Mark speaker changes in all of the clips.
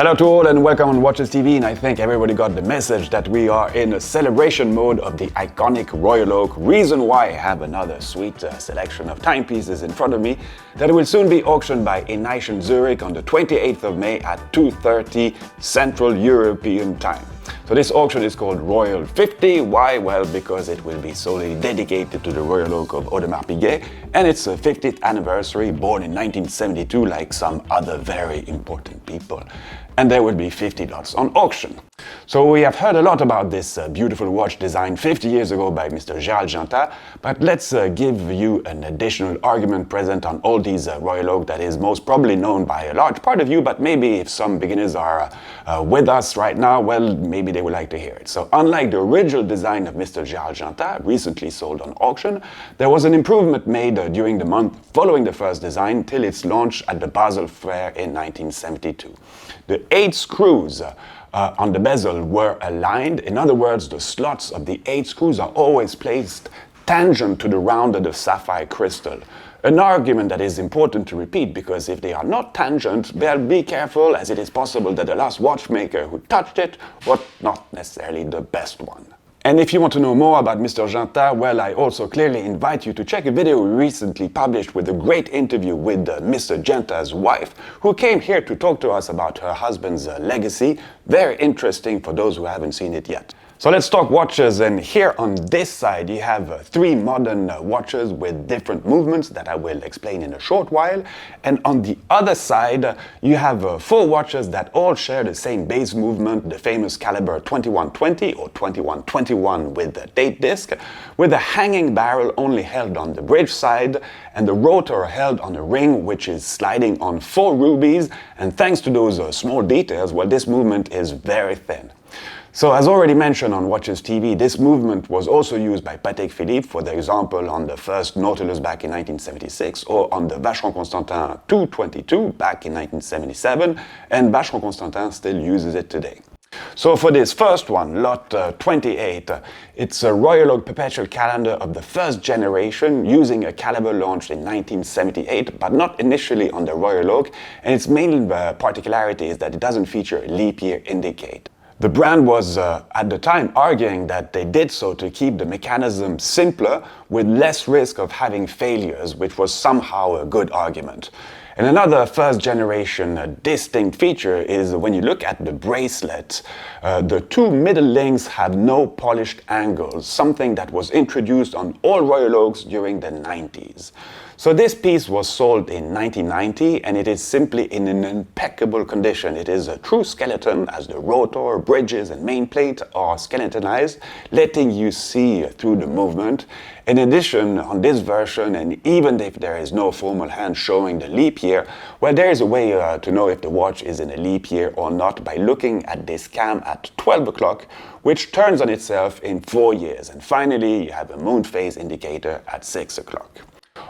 Speaker 1: Hello to all and welcome on Watches TV, and I think everybody got the message that we are in a celebration mode of the iconic Royal Oak, reason why I have another sweet selection of timepieces in front of me that will soon be auctioned by Ineichen Zurich on the 28th of May at 2:30 Central European Time. So this auction is called Royal 50. Why? Well, because it will be solely dedicated to the Royal Oak of Audemars Piguet, and it's a 50th anniversary, born in 1972 like some other very important people. And there will be 50 lots on auction. So we have heard a lot about this beautiful watch designed 50 years ago by Mr. Gérald Jantat, but let's give you an additional argument present on all these Royal Oak that is most probably known by a large part of you, but maybe if some beginners are with us right now, well, maybe they would like to hear it. So unlike the original design of Mr. Gérald Jantat, recently sold on auction, there was an improvement made during the month following the first design till its launch at the Basel Fair in 1972. The 8 screws on the bezel were aligned. In other words, the slots of the 8 screws are always placed tangent to the round of the sapphire crystal. An argument that is important to repeat, because if they are not tangent, well, be careful, as it is possible that the last watchmaker who touched it was not necessarily the best one. And if you want to know more about Mr. Jantat, well, I also clearly invite you to check a video we recently published with a great interview with Mr. Jantat's wife, who came here to talk to us about her husband's legacy. Very interesting for those who haven't seen it yet. So let's talk watches, and here on this side you have 3 modern watches with different movements that I will explain in a short while, and on the other side you have 4 watches that all share the same base movement, the famous caliber 2120 or 2121 with the date disc, with a hanging barrel only held on the bridge side and the rotor held on a ring which is sliding on 4 rubies, and thanks to those small details, well, this movement is very thin. So as already mentioned on Watches TV, this movement was also used by Patek Philippe, for example on the first Nautilus back in 1976, or on the Vacheron Constantin 222 back in 1977, and Vacheron Constantin still uses it today. So for this first one, lot 28, it's a Royal Oak Perpetual Calendar of the first generation, using a caliber launched in 1978, but not initially on the Royal Oak, and its main particularity is that it doesn't feature a leap year indicator. The brand was at the time arguing that they did so to keep the mechanism simpler with less risk of having failures, which was somehow a good argument. And another first generation distinct feature is when you look at the bracelet, the 2 middle links have no polished angles, something that was introduced on all Royal Oaks during the 90s. So this piece was sold in 1990, and it is simply in an impeccable condition. It is a true skeleton, as the rotor, bridges and main plate are skeletonized, letting you see through the movement. In addition, on this version, and even if there is no formal hand showing the leap year, well, there is a way to know if the watch is in a leap year or not by looking at this cam at 12 o'clock, which turns on itself in 4 years. And finally, you have a moon phase indicator at 6 o'clock.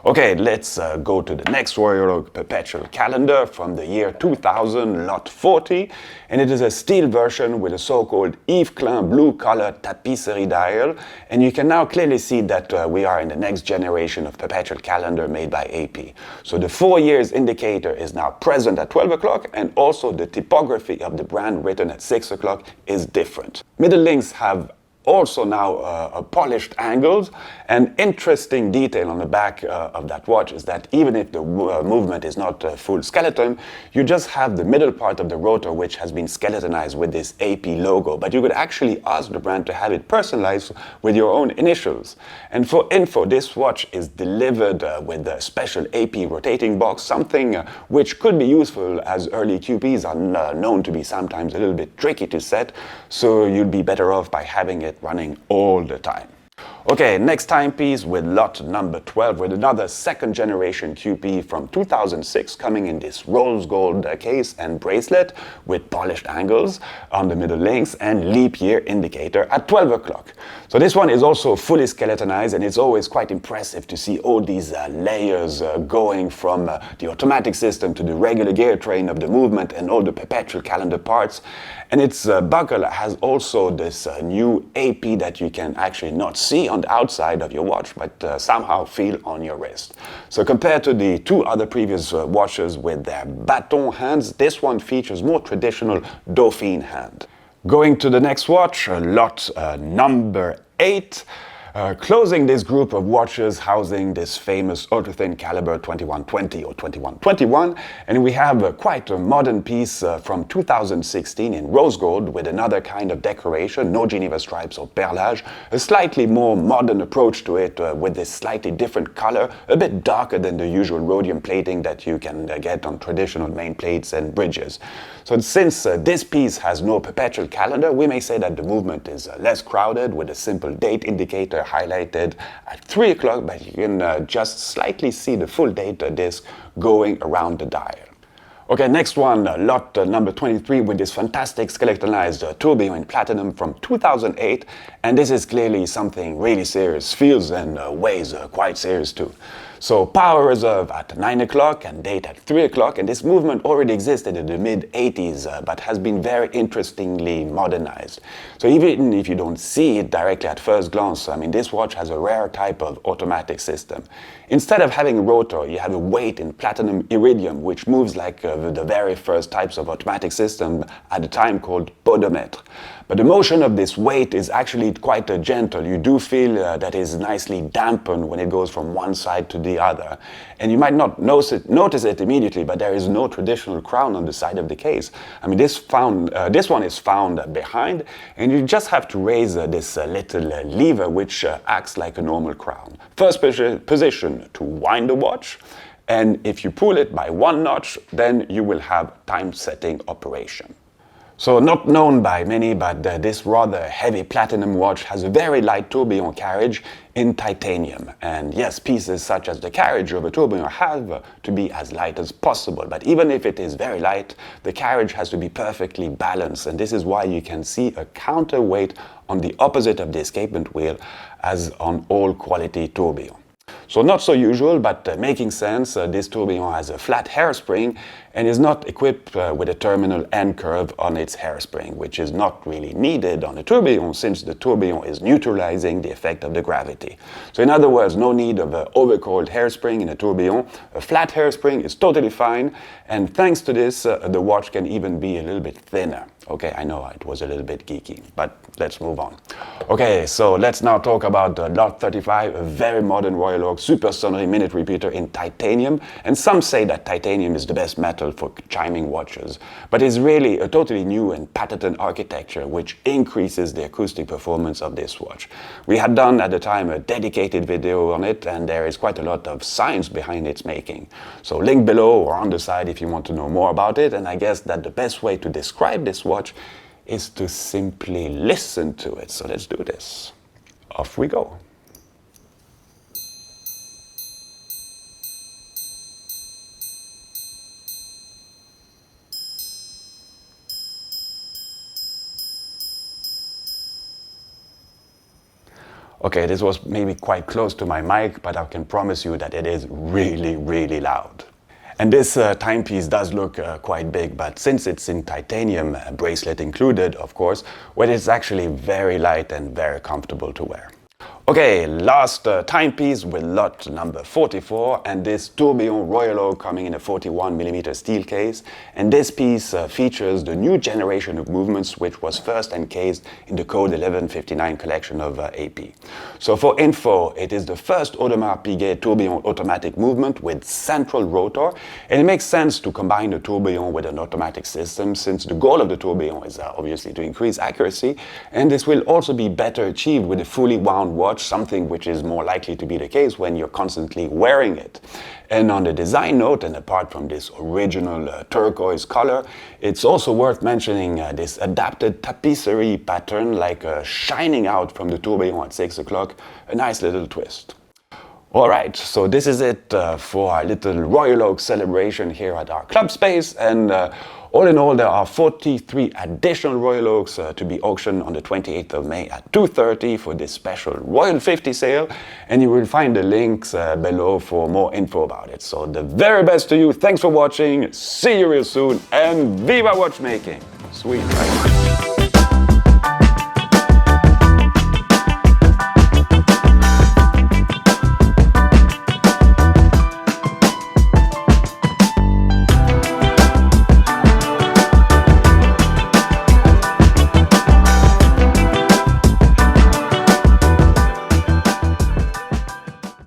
Speaker 1: Okay, let's go to the next Royal Oak Perpetual Calendar from the year 2000, lot 40, and it is a steel version with a so-called Yves Klein blue-colored tapisserie dial, and you can now clearly see that we are in the next generation of Perpetual Calendar made by AP. So the 4 years indicator is now present at 12 o'clock, and also the typography of the brand written at 6 o'clock is different. Middle links have also now polished angles. An interesting detail on the back of that watch is that even if the movement is not a full skeleton, you just have the middle part of the rotor which has been skeletonized with this AP logo, but you could actually ask the brand to have it personalized with your own initials. And for info, this watch is delivered with a special AP rotating box, something which could be useful as early QPs are known to be sometimes a little bit tricky to set, so you'd be better off by having it running all the time. Okay, next timepiece with lot number 12 with another second generation QP from 2006 coming in this rose gold case and bracelet with polished angles on the middle links and leap year indicator at 12 o'clock. So this one is also fully skeletonized, and it's always quite impressive to see all these layers going from the automatic system to the regular gear train of the movement and all the Perpetual Calendar parts. And its buckle has also this new AP that you can actually not see on the outside of your watch, but somehow feel on your wrist. So compared to the two other previous watches with their baton hands, this one features more traditional Dauphine hand. Going to the next watch, lot number 8. Closing this group of watches housing this famous ultra-thin caliber 2120 or 2121, and we have quite a modern piece from 2016 in rose gold with another kind of decoration, no Geneva stripes or perlage, a slightly more modern approach to it with this slightly different color, a bit darker than the usual rhodium plating that you can get on traditional main plates and bridges. So since this piece has no perpetual calendar, we may say that the movement is less crowded with a simple date indicator highlighted at 3 o'clock, but you can just slightly see the full data disk going around the dial. Okay, next one, lot number 23 with this fantastic skeletonized tourbillon in platinum from 2008, and this is clearly something really serious, feels and weighs quite serious too. So power reserve at 9 o'clock and date at 3 o'clock, and this movement already existed in the mid-80s but has been very interestingly modernized. So even if you don't see it directly at first glance, I mean, this watch has a rare type of automatic system. Instead of having a rotor, you have a weight in platinum iridium, which moves like the very first types of automatic system at the time called podometre. But the motion of this weight is actually quite gentle. You do feel that it's nicely dampened when it goes from one side to the other. And you might not notice it immediately, but there is no traditional crown on the side of the case. I mean, this one is found behind, and you just have to raise this little lever, which acts like a normal crown. First position to wind the watch, and if you pull it by one notch, then you will have time setting operation. So not known by many, but this rather heavy platinum watch has a very light tourbillon carriage in titanium. And yes, pieces such as the carriage of a tourbillon have to be as light as possible. But even if it is very light, the carriage has to be perfectly balanced. And this is why you can see a counterweight on the opposite of the escapement wheel as on all quality tourbillon. So not so usual, but making sense, this tourbillon has a flat hairspring and is not equipped with a terminal end curve on its hairspring, which is not really needed on a tourbillon since the tourbillon is neutralizing the effect of the gravity. So in other words, no need of an overcoiled hairspring in a tourbillon. A flat hairspring is totally fine, and thanks to this, the watch can even be a little bit thinner. Okay, I know it was a little bit geeky, but let's move on. Okay, so let's now talk about lot 35, a very modern Royal Oak Supersonnerie Minute Repeater in titanium. And some say that titanium is the best metal for chiming watches, but it's really a totally new and patented architecture which increases the acoustic performance of this watch. We had done at the time a dedicated video on it, and there is quite a lot of science behind its making. So link below or on the side if you want to know more about it, and I guess that the best way to describe this watch is to simply listen to it. So let's do this. Off we go. Okay, this was maybe quite close to my mic, but I can promise you that it is really, really loud. And this timepiece does look quite big, but since it's in titanium, bracelet included, of course, well, it's actually very light and very comfortable to wear. Okay, last timepiece with lot number 44, and this Tourbillon Royal Oak coming in a 41mm steel case. And this piece features the new generation of movements which was first encased in the Code 1159 collection of AP. So for info, it is the first Audemars Piguet tourbillon automatic movement with central rotor, and it makes sense to combine the tourbillon with an automatic system since the goal of the tourbillon is obviously to increase accuracy, and this will also be better achieved with a fully wound watch, something which is more likely to be the case when you're constantly wearing it. And on the design note, and apart from this original turquoise color, it's also worth mentioning this adapted tapisserie pattern, like shining out from the tourbillon at 6 o'clock, a nice little twist. Alright, so this is it for our little Royal Oak celebration here at our club space, and all in all there are 43 additional Royal Oaks to be auctioned on the 28th of May at 2:30 for this special Royal 50 sale, and you will find the links below for more info about it. So the very best to you, thanks for watching, see you real soon, and Viva Watchmaking! Sweet, right?